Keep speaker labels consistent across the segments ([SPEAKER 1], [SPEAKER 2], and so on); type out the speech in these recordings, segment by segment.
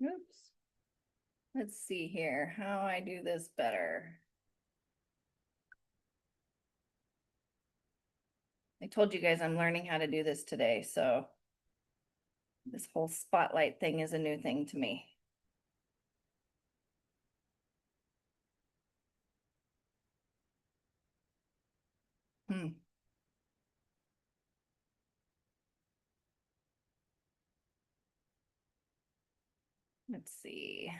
[SPEAKER 1] Oops. Let's see here how I do this better. I told you guys I'm learning how to do this today, so this whole spotlight thing is a new thing to me. Hmm. Let's see.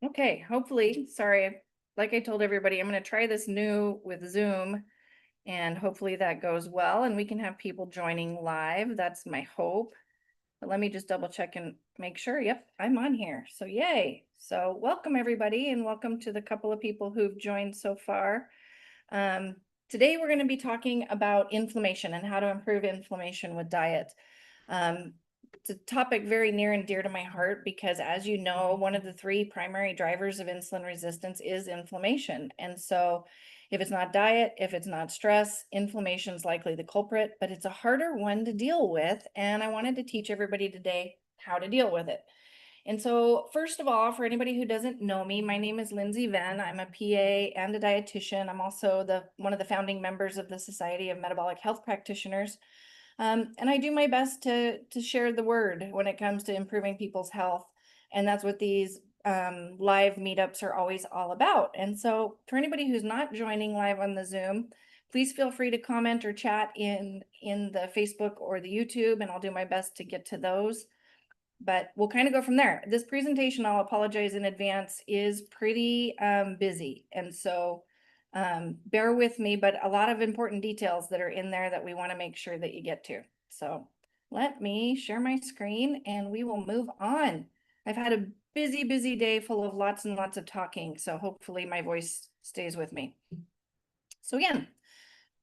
[SPEAKER 1] Okay, hopefully, sorry, like I told everybody, I'm going to try this new with Zoom and hopefully that goes well and we can have people joining live. That's my hope. But let me just double check and make sure. Yep, I'm on here. So yay. So welcome everybody and welcome to the couple of people who've joined so far. Today we're going to be talking about inflammation and how to improve inflammation with diet. It's a topic very near and dear to my heart because, as you know, one of the three primary drivers of insulin resistance is inflammation. And so if it's not diet, if it's not stress, inflammation is likely the culprit, but it's a harder one to deal with. And I wanted to teach everybody today how to deal with it. And so, first of all, for anybody who doesn't know me, my name is Lindsay Venn. I'm a PA and a dietitian. I'm also one of the founding members of the Society of Metabolic Health Practitioners. And I do my best to share the word when it comes to improving people's health. And that's what these live meetups are always all about. And so for anybody who's not joining live on the Zoom, please feel free to comment or chat in the Facebook or the YouTube, and I'll do my best to get to those. But we'll kind of go from there. This presentation, I'll apologize in advance, is pretty busy. And so bear with me, but a lot of important details that are in there that we want to make sure that you get to. So let me share my screen and we will move on. I've had a busy day full of lots and lots of talking. So hopefully my voice stays with me. So again,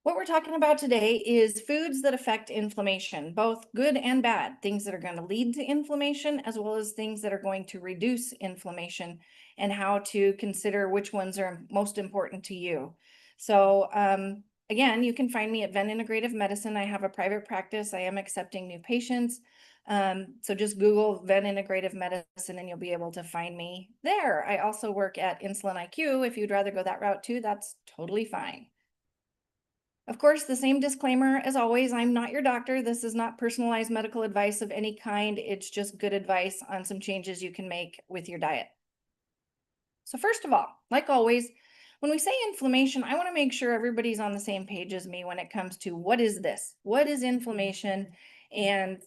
[SPEAKER 1] what we're talking about today is foods that affect inflammation, both good and bad, things that are going to lead to inflammation, as well as things that are going to reduce inflammation, and how to consider which ones are most important to you. So again, you can find me at Venn Integrative Medicine. I have a private practice. I am accepting new patients. So just Google Venn Integrative Medicine and you'll be able to find me there. I also work at Insulin IQ. If you'd rather go that route too, that's totally fine. Of course, the same disclaimer as always, I'm not your doctor. This is not personalized medical advice of any kind. It's just good advice on some changes you can make with your diet. So first of all, like always, when we say inflammation, I want to make sure everybody's on the same page as me when it comes to what is this? What is inflammation? And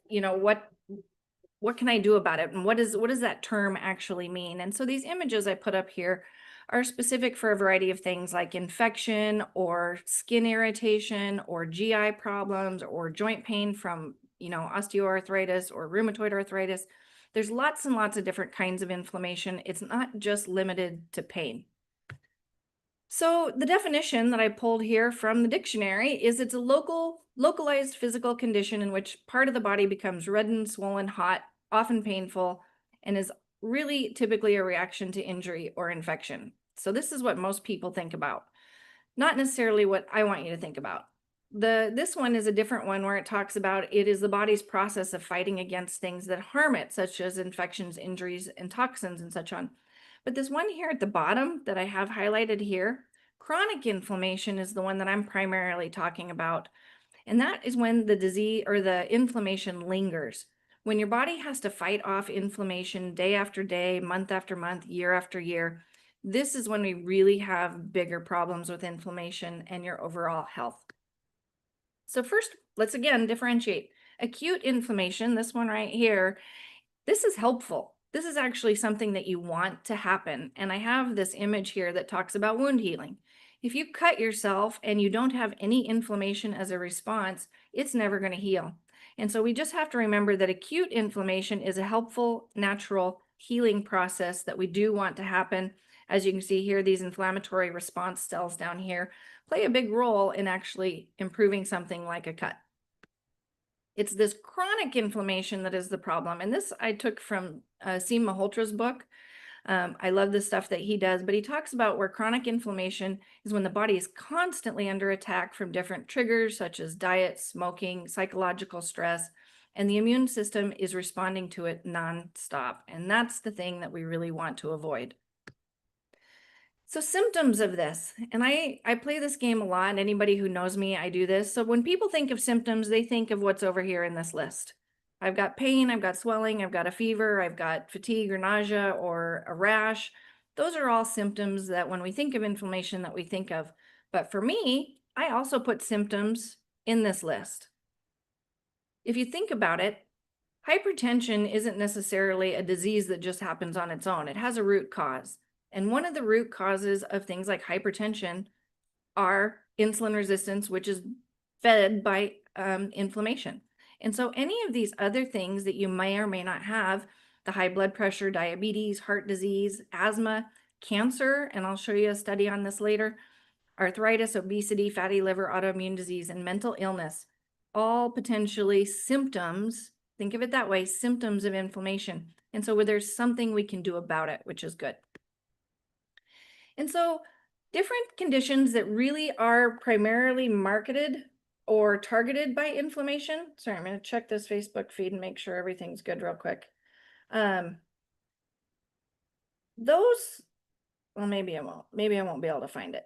[SPEAKER 1] what can I do about it? And what does that term actually mean? And so these images I put up here are specific for a variety of things like infection or skin irritation or GI problems or joint pain from, osteoarthritis or rheumatoid arthritis. There's lots and lots of different kinds of inflammation. It's not just limited to pain. So the definition that I pulled here from the dictionary is it's a localized physical condition in which part of the body becomes reddened, swollen, hot, often painful, and is really typically a reaction to injury or infection. So this is what most people think about, not necessarily what I want you to think about. This one is a different one where it talks about it is the body's process of fighting against things that harm it, such as infections, injuries, and toxins and such on. But this one here at the bottom that I have highlighted here, chronic inflammation, is the one that I'm primarily talking about. And that is when the disease or the inflammation lingers. When your body has to fight off inflammation day after day, month after month, year after year, this is when we really have bigger problems with inflammation and your overall health. So first, let's again differentiate. Acute inflammation, this one right here, this is helpful. This is actually something that you want to happen. And I have this image here that talks about wound healing. If you cut yourself and you don't have any inflammation as a response, it's never going to heal. And so we just have to remember that acute inflammation is a helpful, natural healing process that we do want to happen. As you can see here, these inflammatory response cells down here play a big role in actually improving something like a cut. It's this chronic inflammation that is the problem. And this I took from Seem Malhotra's book. I love the stuff that he does, but he talks about where chronic inflammation is when the body is constantly under attack from different triggers, such as diet, smoking, psychological stress, and the immune system is responding to it nonstop. And that's the thing that we really want to avoid. So symptoms of this, and I play this game a lot, and anybody who knows me, I do this. So when people think of symptoms, they think of what's over here in this list. I've got pain, I've got swelling, I've got a fever, I've got fatigue or nausea or a rash. Those are all symptoms that when we think of inflammation that we think of. But for me, I also put symptoms in this list. If you think about it, hypertension isn't necessarily a disease that just happens on its own. It has a root cause. And one of the root causes of things like hypertension are insulin resistance, which is fed by inflammation. And so any of these other things that you may or may not have, the high blood pressure, diabetes, heart disease, asthma, cancer, and I'll show you a study on this later, arthritis, obesity, fatty liver, autoimmune disease, and mental illness, all potentially symptoms, think of it that way, symptoms of inflammation. And so there's something we can do about it, which is good. And so different conditions that really are primarily marketed or targeted by inflammation. Sorry, I'm going to check this Facebook feed and make sure everything's good real quick. Those, well, maybe I won't be able to find it.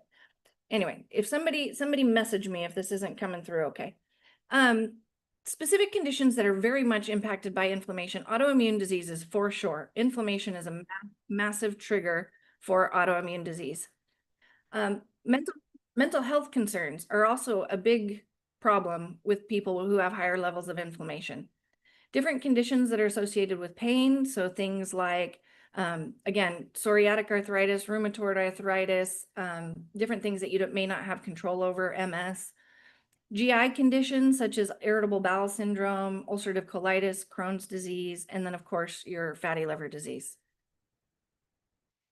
[SPEAKER 1] Anyway, if somebody message me if this isn't coming through, okay. Specific conditions that are very much impacted by inflammation, autoimmune diseases for sure. Inflammation is a massive trigger for autoimmune disease. Mental health concerns are also a big problem with people who have higher levels of inflammation. Different conditions that are associated with pain, so things like, again, psoriatic arthritis, rheumatoid arthritis, different things that you may not have control over, MS. GI conditions such as irritable bowel syndrome, ulcerative colitis, Crohn's disease, and then of course your fatty liver disease.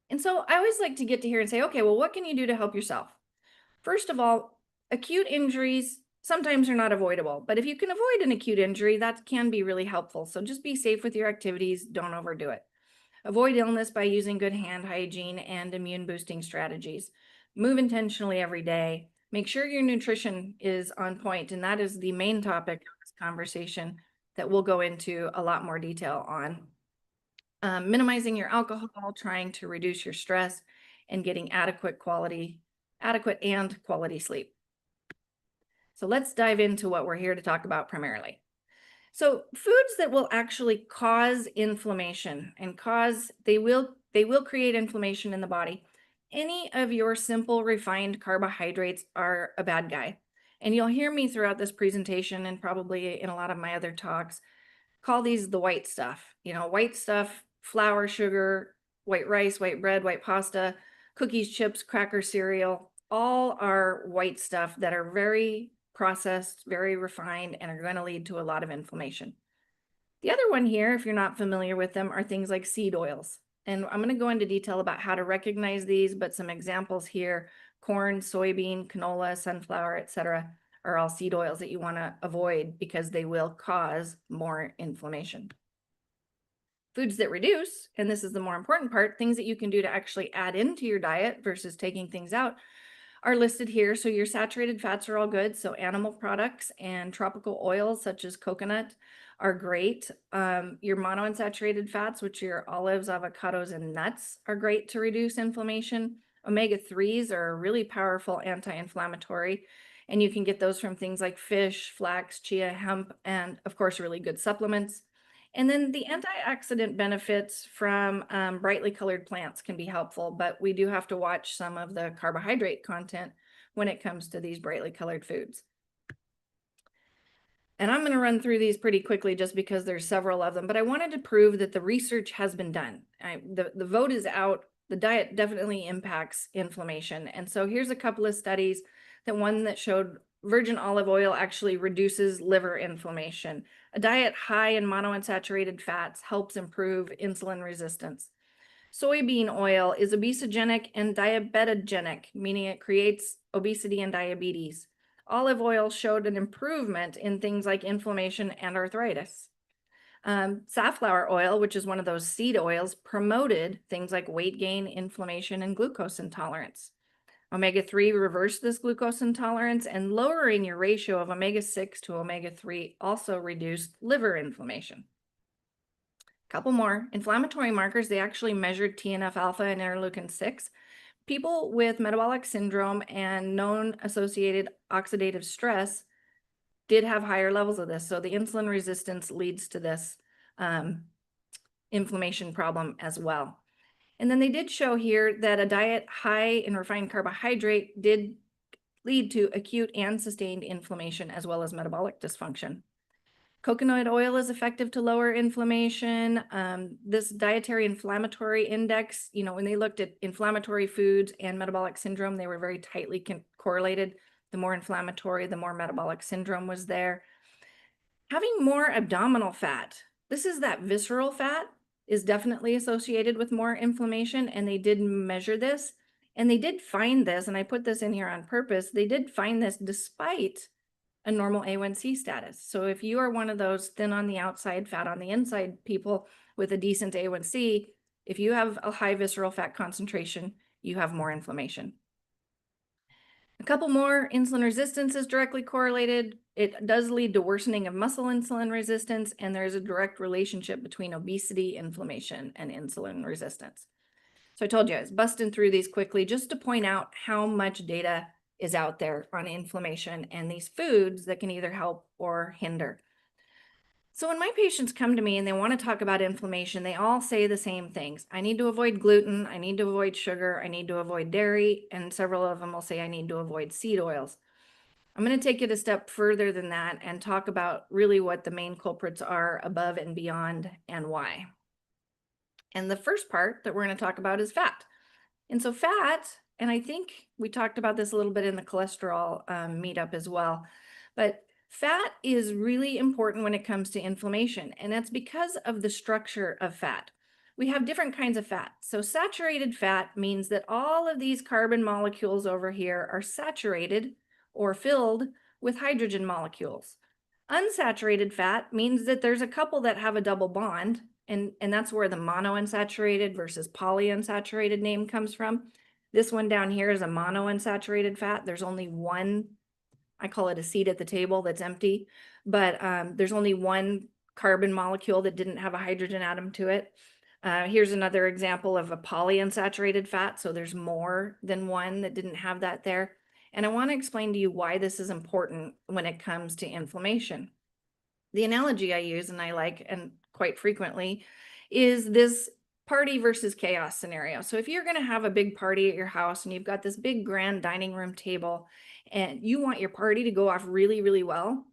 [SPEAKER 1] And so I always like to get to here and say, okay, well, what can you do to help yourself? First of all, acute injuries sometimes are not avoidable, but if you can avoid an acute injury, that can be really helpful. So just be safe with your activities, don't overdo it. Avoid illness by using good hand hygiene and immune boosting strategies. Move intentionally every day. Make sure your nutrition is on point, and that is the main topic of this conversation that we'll go into a lot more detail on. Minimizing your alcohol, trying to reduce your stress, and getting adequate and quality sleep. So let's dive into what we're here to talk about primarily. So foods that will actually cause inflammation and they will create inflammation in the body. Any of your simple refined carbohydrates are a bad guy. And you'll hear me throughout this presentation and probably in a lot of my other talks call these the white stuff. You know, white stuff, flour, sugar, white rice, white bread, white pasta, cookies, chips, cracker, cereal, all are white stuff that are very processed, very refined, and are going to lead to a lot of inflammation. The other one here, if you're not familiar with them, are things like seed oils. And I'm going to go into detail about how to recognize these, but some examples here, corn, soybean, canola, sunflower, etc., are all seed oils that you want to avoid because they will cause more inflammation. Foods that reduce, and this is the more important part, things that you can do to actually add into your diet versus taking things out, are listed here. So your saturated fats are all good. So animal products and tropical oils such as coconut are great. Your monounsaturated fats, which are your olives, avocados, and nuts, are great to reduce inflammation. Omega-3s are a really powerful anti-inflammatory, and you can get those from things like fish, flax, chia, hemp, and of course, really good supplements. And then the antioxidant benefits from brightly colored plants can be helpful, but we do have to watch some of the carbohydrate content when it comes to these brightly colored foods. And I'm going to run through these pretty quickly just because there's several of them, but I wanted to prove that the research has been done. The vote is out. The diet definitely impacts inflammation. And so here's a couple of studies. One that showed virgin olive oil actually reduces liver inflammation. A diet high in monounsaturated fats helps improve insulin resistance. Soybean oil is obesogenic and diabetogenic, meaning it creates obesity and diabetes. Olive oil showed an improvement in things like inflammation and arthritis. Safflower oil, which is one of those seed oils, promoted things like weight gain, inflammation, and glucose intolerance. Omega-3 reversed this glucose intolerance, and lowering your ratio of omega-6 to omega-3 also reduced liver inflammation. A couple more inflammatory markers. They actually measured TNF-alpha and interleukin-6. People with metabolic syndrome and known associated oxidative stress did have higher levels of this. So the insulin resistance leads to this inflammation problem as well. And then they did show here that a diet high in refined carbohydrate did lead to acute and sustained inflammation as well as metabolic dysfunction. Coconut oil is effective to lower inflammation. This dietary inflammatory index, when they looked at inflammatory foods and metabolic syndrome, they were very tightly correlated. The more inflammatory, the more metabolic syndrome was there. Having more abdominal fat, this is that visceral fat, is definitely associated with more inflammation, and they did measure this. And they did find this, and I put this in here on purpose, they did find this despite a normal A1C status. So if you are one of those thin on the outside, fat on the inside people with a decent A1C, if you have a high visceral fat concentration, you have more inflammation. A couple more, insulin resistance is directly correlated. It does lead to worsening of muscle insulin resistance, and there's a direct relationship between obesity, inflammation, and insulin resistance. So I told you I was busting through these quickly just to point out how much data is out there on inflammation and these foods that can either help or hinder. So when my patients come to me and they want to talk about inflammation, they all say the same things. I need to avoid gluten, I need to avoid sugar, I need to avoid dairy, and several of them will say I need to avoid seed oils. I'm going to take it a step further than that and talk about really what the main culprits are above and beyond and why. And the first part that we're going to talk about is fat. And so fat, and I think we talked about this a little bit in the cholesterol meetup as well, but fat is really important when it comes to inflammation, and that's because of the structure of fat. We have different kinds of fat. So saturated fat means that all of these carbon molecules over here are saturated or filled with hydrogen molecules. Unsaturated fat means that there's a couple that have a double bond, and that's where the monounsaturated versus polyunsaturated name comes from. This one down here is a monounsaturated fat. There's only one, I call it a seat at the table that's empty, but there's only one carbon molecule that didn't have a hydrogen atom to it. Here's another example of a polyunsaturated fat. So there's more than one that didn't have that there. And I want to explain to you why this is important when it comes to inflammation. The analogy I use, and I like and quite frequently, is this party versus chaos scenario. So if you're going to have a big party at your house and you've got this big grand dining room table and you want your party to go off really, really well,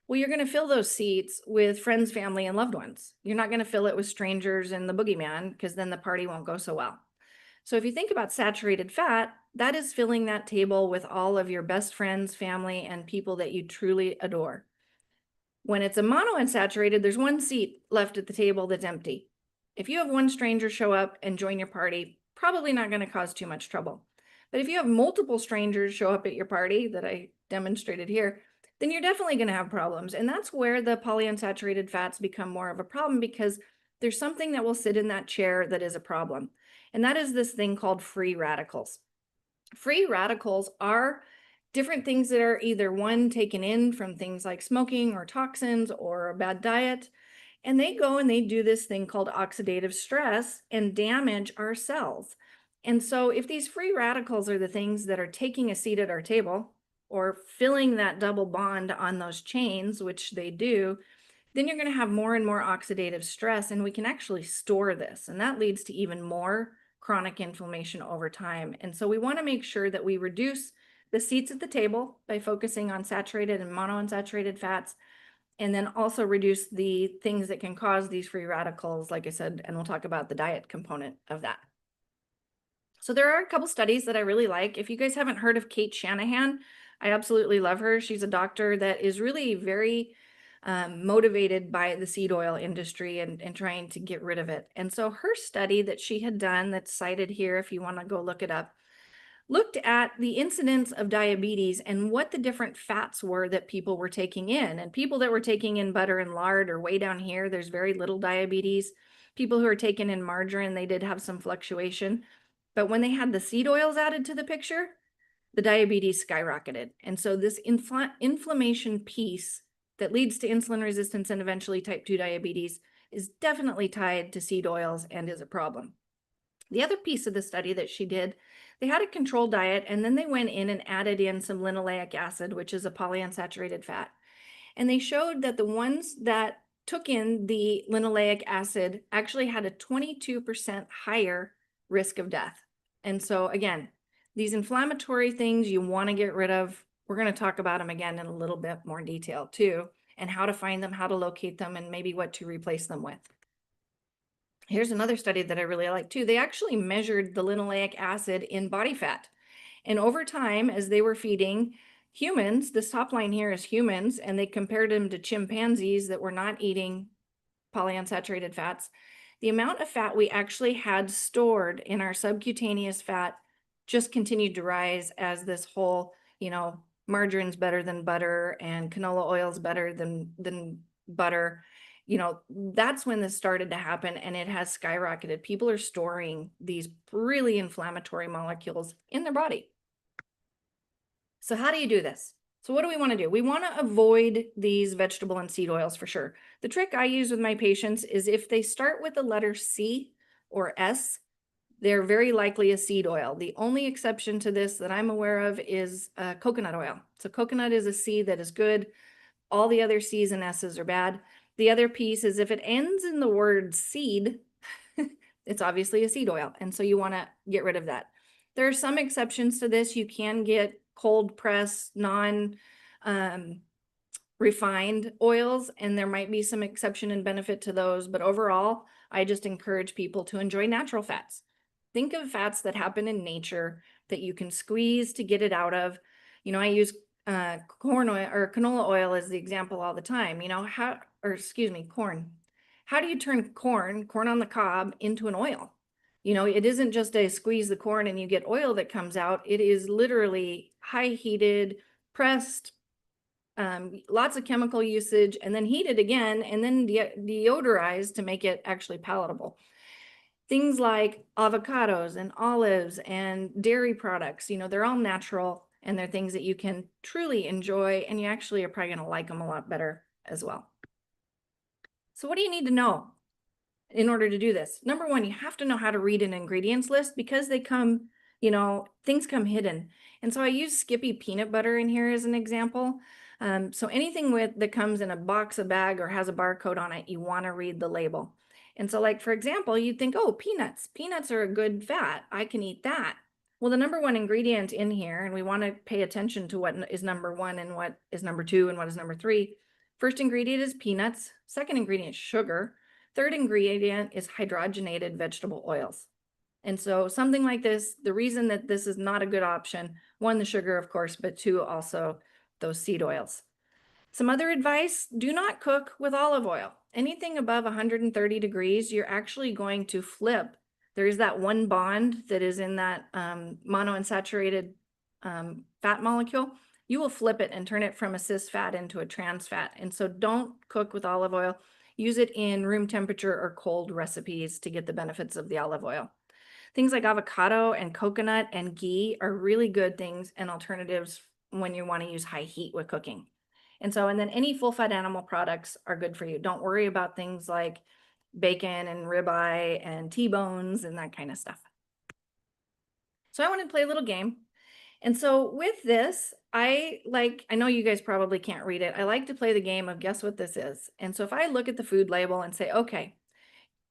[SPEAKER 1] you're going to fill those seats with friends, family, and loved ones. You're not going to fill it with strangers and the boogeyman, because then the party won't go so well. So if you think about saturated fat, that is filling that table with all of your best friends, family, and people that you truly adore. When it's a monounsaturated, there's one seat left at the table that's empty. If you have one stranger show up and join your party, probably not going to cause too much trouble. But if you have multiple strangers show up at your party that I demonstrated here, then you're definitely going to have problems. And that's where the polyunsaturated fats become more of a problem, because there's something that will sit in that chair that is a problem. And that is this thing called free radicals. Free radicals are different things that are either one taken in from things like smoking or toxins or a bad diet. And they go and they do this thing called oxidative stress and damage our cells. And so if these free radicals are the things that are taking a seat at our table or filling that double bond on those chains, which they do, then you're going to have more and more oxidative stress, and we can actually store this. And that leads to even more chronic inflammation over time. And so we want to make sure that we reduce the seats at the table by focusing on saturated and monounsaturated fats, and then also reduce the things that can cause these free radicals, like I said, and we'll talk about the diet component of that. So there are a couple studies that I really like. If you guys haven't heard of Cate Shanahan, I absolutely love her. She's a doctor that is really very motivated by the seed oil industry and trying to get rid of it. And so her study that she had done, that's cited here if you want to go look it up, looked at the incidence of diabetes and what the different fats were that people were taking in. And people that were taking in butter and lard are way down here. There's very little diabetes. People who are taking in margarine, they did have some fluctuation. But when they had the seed oils added to the picture, the diabetes skyrocketed. And so this inflammation piece that leads to insulin resistance and eventually type 2 diabetes is definitely tied to seed oils and is a problem. The other piece of the study that she did, they had a controlled diet and then they went in and added in some linoleic acid, which is a polyunsaturated fat. And they showed that the ones that took in the linoleic acid actually had a 22% higher risk of death. And so again, these inflammatory things you want to get rid of. We're going to talk about them again in a little bit more detail too, and how to find them, how to locate them, and maybe what to replace them with. Here's another study that I really like too. They actually measured the linoleic acid in body fat. And over time, as they were feeding humans, this top line here is humans, and they compared them to chimpanzees that were not eating polyunsaturated fats, the amount of fat we actually had stored in our subcutaneous fat just continued to rise as this whole, margarine's better than butter and canola oil's better than butter. That's when this started to happen, and it has skyrocketed. People are storing these really inflammatory molecules in their body. So how do you do this? So what do we want to do? We want to avoid these vegetable and seed oils for sure. The trick I use with my patients is if they start with the letter C or S, they're very likely a seed oil. The only exception to this that I'm aware of is coconut oil. So coconut is a C that is good. All the other C's and S's are bad. The other piece is if it ends in the word seed, it's obviously a seed oil. And so you want to get rid of that. There are some exceptions to this. You can get cold press, refined oils, and there might be some exception and benefit to those. But overall, I just encourage people to enjoy natural fats. Think of fats that happen in nature that you can squeeze to get it out of. I use corn oil or canola oil as the example all the time. Corn. How do you turn corn on the cob into an oil? It isn't just a squeeze the corn and you get oil that comes out. It is literally high heated, pressed, lots of chemical usage, and then heated again, and then deodorized to make it actually palatable. Things like avocados and olives and dairy products, they're all natural and they're things that you can truly enjoy, and you actually are probably going to like them a lot better as well. So what do you need to know in order to do this? Number one, you have to know how to read an ingredients list because they come, things come hidden. And so I use Skippy peanut butter in here as an example. So anything that comes in a box, a bag, or has a barcode on it, you want to read the label. And so like, for example, you'd think, oh, peanuts. Peanuts are a good fat. I can eat that. Well, the number one ingredient in here, and we want to pay attention to what is number one and what is number two and what is number three. First ingredient is peanuts. Second ingredient is sugar. Third ingredient is hydrogenated vegetable oils. And so something like this, the reason that this is not a good option, one, the sugar, of course, but two, also those seed oils. Some other advice, do not cook with olive oil. Anything above 130 degrees, you're actually going to flip. There is that one bond that is in that monounsaturated fat molecule. You will flip it and turn it from a cis fat into a trans fat. And so don't cook with olive oil. Use it in room temperature or cold recipes to get the benefits of the olive oil. Things like avocado and coconut and ghee are really good things and alternatives when you want to use high heat with cooking. And then any full fat animal products are good for you. Don't worry about things like bacon and ribeye and T-bones and that kind of stuff. So I wanted to play a little game. And so with this, I know you guys probably can't read it. I like to play the game of guess what this is. And so if I look at the food label and say, okay,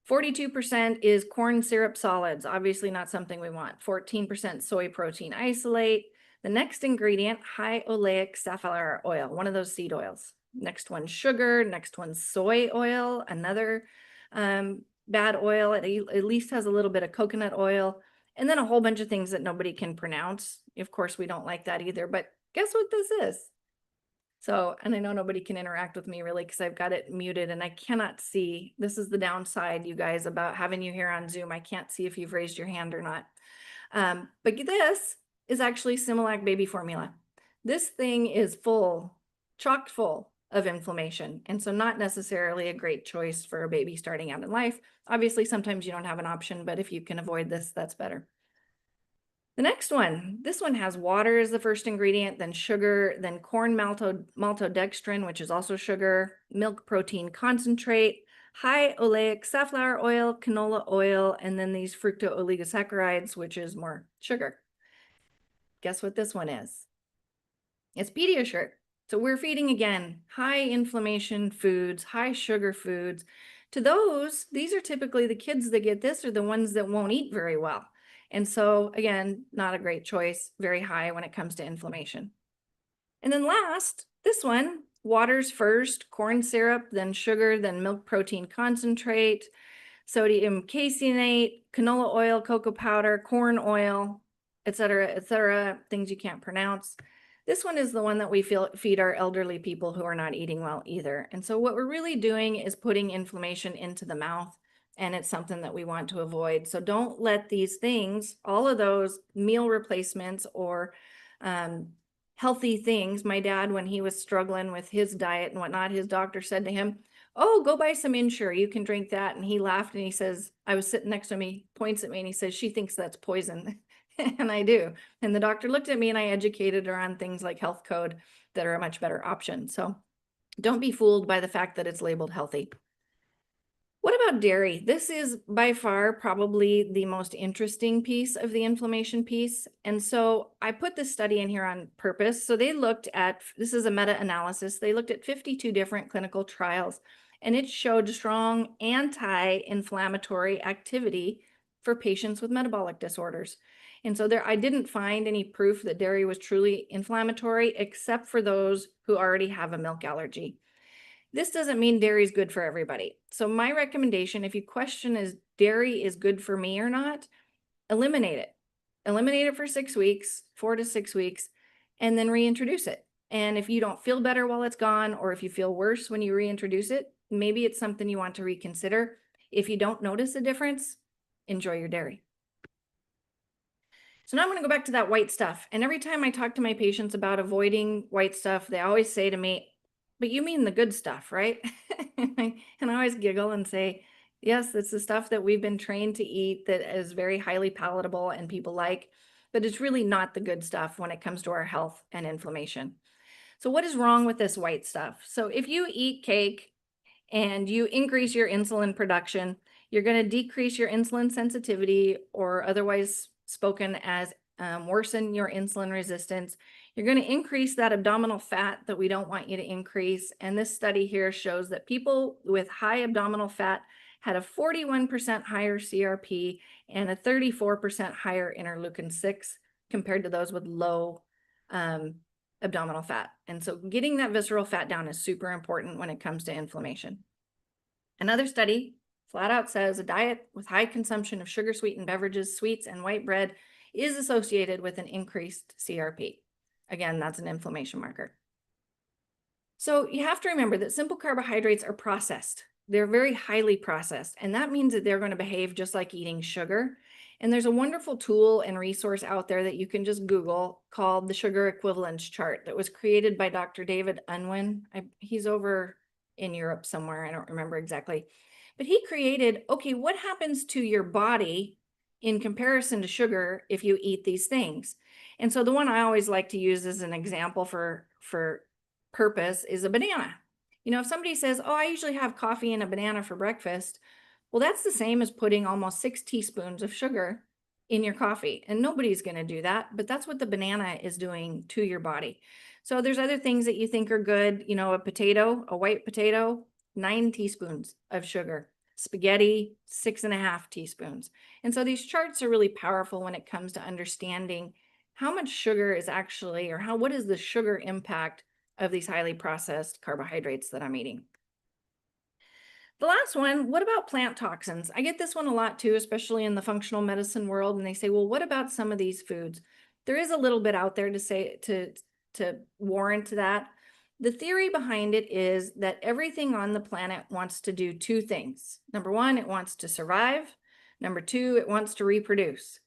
[SPEAKER 1] 42% is corn syrup solids, obviously not something we want. 14% soy protein isolate. The next ingredient, high oleic safflower oil, one of those seed oils. Next one, sugar. Next one, soy oil, another bad oil. It at least has a little bit of coconut oil. And then a whole bunch of things that nobody can pronounce. Of course, we don't like that either, but guess what this is? So, and I know nobody can interact with me really because I've got it muted and I cannot see. This is the downside, you guys, about having you here on Zoom. I can't see if you've raised your hand or not. But this is actually Similac baby formula. This thing is full, chock full of inflammation, and so not necessarily a great choice for a baby starting out in life. Obviously, sometimes you don't have an option, but if you can avoid this, that's better. The next one, this one has water as the first ingredient, then sugar, then corn maltodextrin, which is also sugar, milk protein concentrate, high oleic safflower oil, canola oil, and then these fructooligosaccharides, which is more sugar. Guess what this one is? It's Pediasure. So we're feeding, again, high inflammation foods, high sugar foods. To those, these are typically the kids that get this are the ones that won't eat very well. And so, again, not a great choice, very high when it comes to inflammation. And then last, this one, water's first, corn syrup, then sugar, then milk protein concentrate, sodium caseinate, canola oil, cocoa powder, corn oil, etc., things you can't pronounce. This one is the one that we feed our elderly people who are not eating well either. And so what we're really doing is putting inflammation into the mouth, and it's something that we want to avoid. So don't let these things, all of those meal replacements or healthy things. My dad, when he was struggling with his diet and whatnot, his doctor said to him, "Oh, go buy some Ensure. You can drink that." And he laughed and he says, I was sitting next to me, points at me and he says, "She thinks that's poison." And I do. And the doctor looked at me and I educated her on things like health code that are a much better option. So don't be fooled by the fact that it's labeled healthy. What about dairy? This is by far probably the most interesting piece of the inflammation piece. And so I put this study in here on purpose. So they looked at, this is a meta-analysis, they looked at 52 different clinical trials, and it showed strong anti-inflammatory activity for patients with metabolic disorders. And so I didn't find any proof that dairy was truly inflammatory, except for those who already have a milk allergy. This doesn't mean dairy is good for everybody. So my recommendation, if you question is dairy is good for me or not, eliminate it. Eliminate it for 6 weeks, 4 to 6 weeks, and then reintroduce it. And if you don't feel better while it's gone, or if you feel worse when you reintroduce it, maybe it's something you want to reconsider. If you don't notice a difference, enjoy your dairy. So now I'm going to go back to that white stuff. And every time I talk to my patients about avoiding white stuff, they always say to me, "But you mean the good stuff, right?" And I always giggle and say, "Yes, it's the stuff that we've been trained to eat that is very highly palatable and people like, but it's really not the good stuff when it comes to our health and inflammation." So what is wrong with this white stuff? So if you eat cake and you increase your insulin production, you're going to decrease your insulin sensitivity, or otherwise spoken as worsen your insulin resistance. You're going to increase that abdominal fat that we don't want you to increase. And this study here shows that people with high abdominal fat had a 41% higher CRP and a 34% higher interleukin 6 compared to those with low abdominal fat. And so getting that visceral fat down is super important when it comes to inflammation. Another study flat out says a diet with high consumption of sugar sweetened beverages, sweets, and white bread is associated with an increased CRP. Again, that's an inflammation marker. So you have to remember that simple carbohydrates are processed. They're very highly processed, and that means that they're going to behave just like eating sugar. And there's a wonderful tool and resource out there that you can just Google called the Sugar Equivalence Chart that was created by Dr. David Unwin. He's over in Europe somewhere. I don't remember exactly. But he created, okay, what happens to your body in comparison to sugar if you eat these things? And so the one I always like to use as an example for purpose is a banana. You know, if somebody says, "Oh, I usually have coffee and a banana for breakfast," well, that's the same as putting almost 6 teaspoons of sugar in your coffee. And nobody's going to do that, but that's what the banana is doing to your body. So there's other things that you think are good. You know, a potato, a white potato, 9 teaspoons of sugar. Spaghetti, 6.5 teaspoons. And so these charts are really powerful when it comes to understanding how much sugar is actually, or what is the sugar impact of these highly processed carbohydrates that I'm eating. The last one, what about plant toxins? I get this one a lot too, especially in the functional medicine world. And they say, well, what about some of these foods? There is a little bit out there to say, to warrant that. The theory behind it is that everything on the planet wants to do 2 things. Number 1, it wants to survive. Number 2, it wants to reproduce.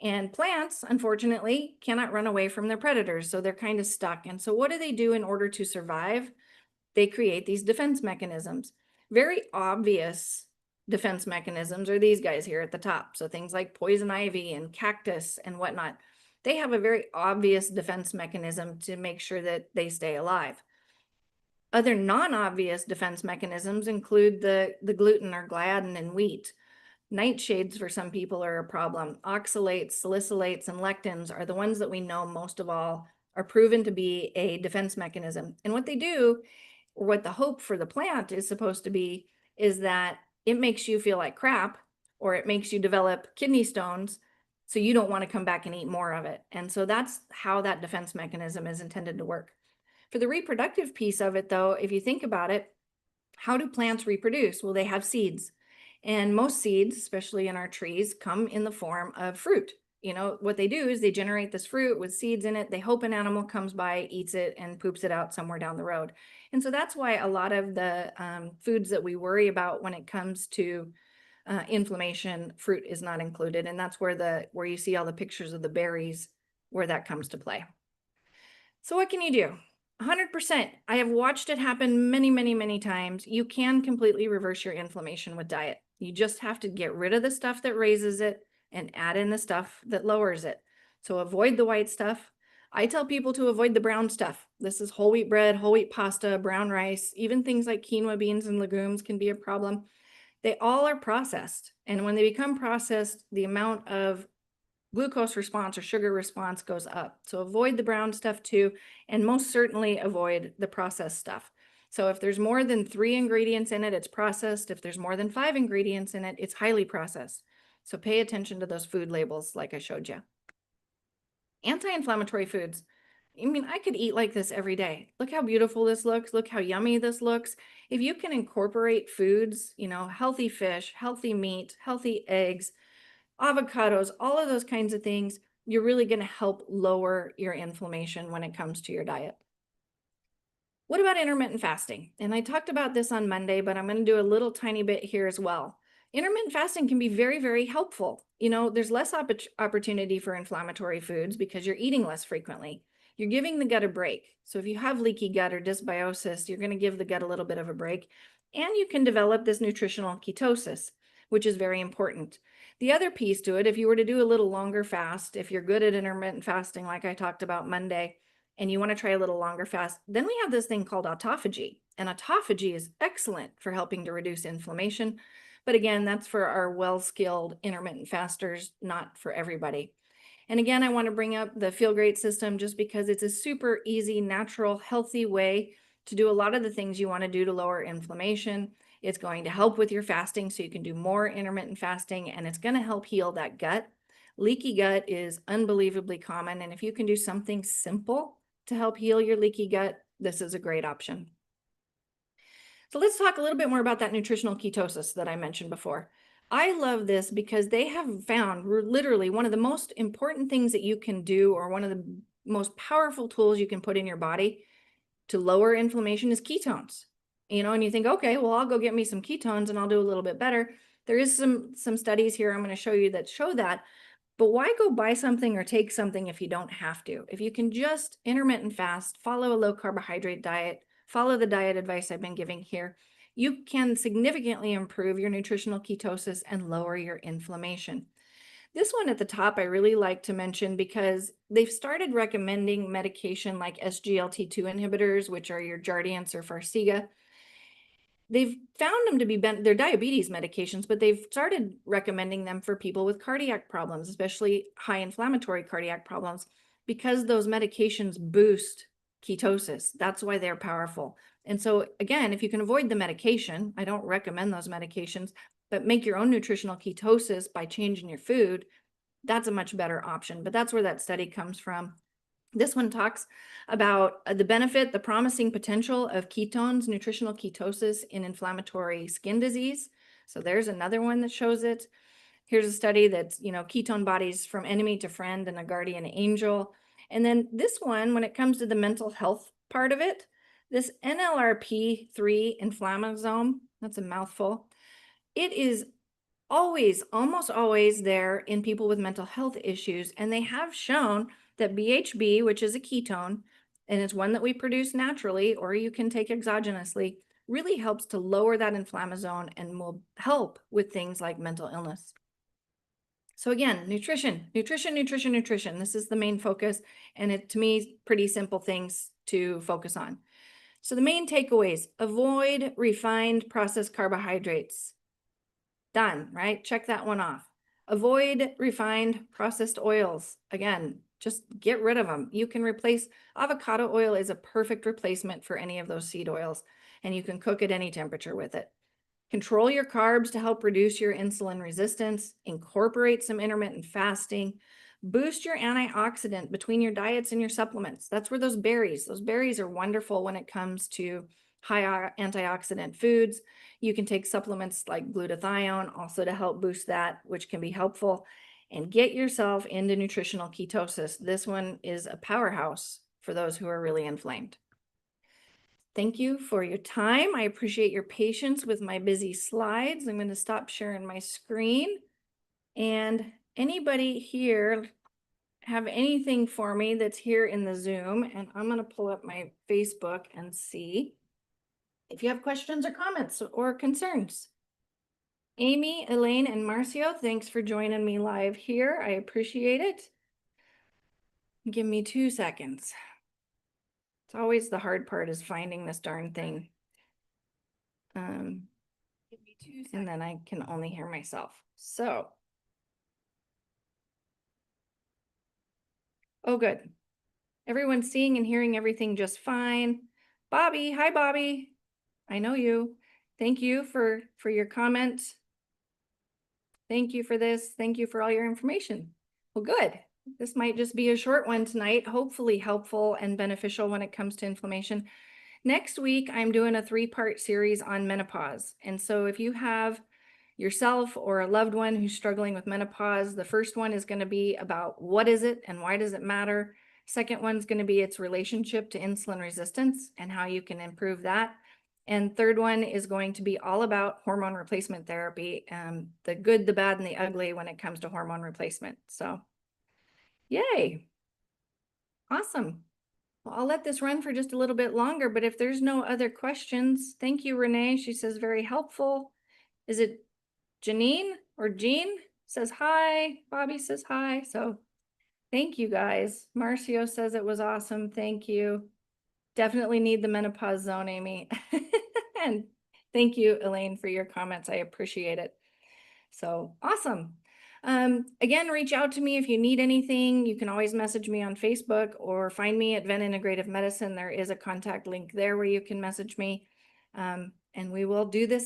[SPEAKER 1] And plants, unfortunately, cannot run away from their predators, so they're kind of stuck. And so what do they do in order to survive? They create these defense mechanisms. Very obvious defense mechanisms are these guys here at the top. So things like poison ivy and cactus and whatnot. They have a very obvious defense mechanism to make sure that they stay alive. Other non-obvious defense mechanisms include the gluten or gliadin in wheat. Nightshades for some people are a problem. Oxalates, salicylates, and lectins are the ones that we know most of all are proven to be a defense mechanism. And what they do, or what the hope for the plant is supposed to be, is that it makes you feel like crap, or it makes you develop kidney stones, so you don't want to come back and eat more of it. And so that's how that defense mechanism is intended to work. For the reproductive piece of it, though, if you think about it, how do plants reproduce? Well, they have seeds. And most seeds, especially in our trees, come in the form of fruit. You know, what they do is they generate this fruit with seeds in it. They hope an animal comes by, eats it, and poops it out somewhere down the road. And so that's why a lot of the foods that we worry about when it comes to inflammation, fruit is not included. And that's where you see all the pictures of the berries, where that comes to play. So what can you do? 100%. I have watched it happen many, many, many times. You can completely reverse your inflammation with diet. You just have to get rid of the stuff that raises it and add in the stuff that lowers it. So avoid the white stuff. I tell people to avoid the brown stuff. This is whole wheat bread, whole wheat pasta, brown rice, even things like quinoa beans and legumes can be a problem. They all are processed. And when they become processed, the amount of glucose response or sugar response goes up. So avoid the brown stuff too, and most certainly avoid the processed stuff. So if there's more than 3 ingredients in it, it's processed. If there's more than 5 ingredients in it, it's highly processed. So pay attention to those food labels like I showed you. Anti-inflammatory foods. I mean, I could eat like this every day. Look how beautiful this looks. Look how yummy this looks. If you can incorporate foods, you know, healthy fish, healthy meat, healthy eggs, avocados, all of those kinds of things, you're really going to help lower your inflammation when it comes to your diet. What about intermittent fasting? And I talked about this on Monday, but I'm going to do a little tiny bit here as well. Intermittent fasting can be very, very helpful. You know, there's less opportunity for inflammatory foods because you're eating less frequently. You're giving the gut a break. So if you have leaky gut or dysbiosis, you're going to give the gut a little bit of a break. And you can develop this nutritional ketosis, which is very important. The other piece to it, if you were to do a little longer fast, if you're good at intermittent fasting, like I talked about Monday, and you want to try a little longer fast, then we have this thing called autophagy. And autophagy is excellent for helping to reduce inflammation. But again, that's for our well-skilled intermittent fasters, not for everybody. And again, I want to bring up the Feel Great system just because it's a super easy, natural, healthy way to do a lot of the things you want to do to lower inflammation. It's going to help with your fasting so you can do more intermittent fasting, and it's going to help heal that gut. Leaky gut is unbelievably common, and if you can do something simple to help heal your leaky gut, this is a great option. So let's talk a little bit more about that nutritional ketosis that I mentioned before. I love this because they have found literally one of the most important things that you can do, or one of the most powerful tools you can put in your body to lower inflammation, is ketones. You know, and you think, okay, well, I'll go get me some ketones and I'll do a little bit better. There is some studies here I'm going to show you that show that. But why go buy something or take something if you don't have to? If you can just intermittent fast, follow a low carbohydrate diet, follow the diet advice I've been giving here, you can significantly improve your nutritional ketosis and lower your inflammation. This one at the top I really like to mention because they've started recommending medication like SGLT2 inhibitors, which are your Jardiance or Farxiga. They've found them to be they're diabetes medications, but they've started recommending them for people with cardiac problems, especially high inflammatory cardiac problems, because those medications boost ketosis. That's why they're powerful. And so again, if you can avoid the medication, I don't recommend those medications, but make your own nutritional ketosis by changing your food, that's a much better option. But that's where that study comes from. This one talks about the benefit, the promising potential of ketones, nutritional ketosis in inflammatory skin disease. So there's another one that shows it. Here's a study that's, you know, ketone bodies from enemy to friend and a guardian angel. And then this one, when it comes to the mental health part of it, this NLRP3 inflammasome, that's a mouthful. It is always, almost always there in people with mental health issues. And they have shown that BHB, which is a ketone, and it's one that we produce naturally, or you can take exogenously, really helps to lower that inflammasome and will help with things like mental illness. So again, nutrition, nutrition, nutrition, nutrition. This is the main focus. And it, to me, pretty simple things to focus on. So the main takeaways: avoid refined processed carbohydrates. Done, right? Check that one off. Avoid refined processed oils. Again, just get rid of them. You can replace avocado oil is a perfect replacement for any of those seed oils, and you can cook at any temperature with it. Control your carbs to help reduce your insulin resistance. Incorporate some intermittent fasting. Boost your antioxidant between your diets and your supplements. That's where those berries are wonderful when it comes to high antioxidant foods. You can take supplements like glutathione also to help boost that, which can be helpful. And get yourself into nutritional ketosis. This one is a powerhouse for those who are really inflamed. Thank you for your time. I appreciate your patience with my busy slides. I'm going to stop sharing my screen. And anybody here have anything for me that's here in the Zoom? And I'm going to pull up my Facebook and see if you have questions or comments or concerns. Amy, Elaine, and Marcio, thanks for joining me live here. I appreciate it. Give me 2 seconds. It's always the hard part is finding this darn thing. Give me 2 seconds. And then I can only hear myself. So. Oh, good. Everyone's seeing and hearing everything just fine. Bobby, hi, Bobby. I know you. Thank you for your comment. Thank you for this. Thank you for all your information. Well, good. This might just be a short one tonight, hopefully helpful and beneficial when it comes to inflammation. Next week, I'm doing a 3-part series on menopause. And so if you have yourself or a loved one who's struggling with menopause, the first one is going to be about what is it and why does it matter? Second one's going to be its relationship to insulin resistance and how you can improve that. And third one is going to be all about hormone replacement therapy, the good, the bad, and the ugly when it comes to hormone replacement. So, yay. Awesome. Well, I'll let this run for just a little bit longer, but if there's no other questions, thank you, Renee. She says very helpful. Is it Janine or Jean? Says hi. Bobby says hi. So thank you guys. Marcio says it was awesome. Thank you. Definitely need the menopause zone, Amy. And thank you, Elaine, for your comments. I appreciate it. So awesome. Again, reach out to me if you need anything. You can always message me on Facebook or find me at Venn Integrative Medicine. There is a contact link there where you can message me. And we will do this again.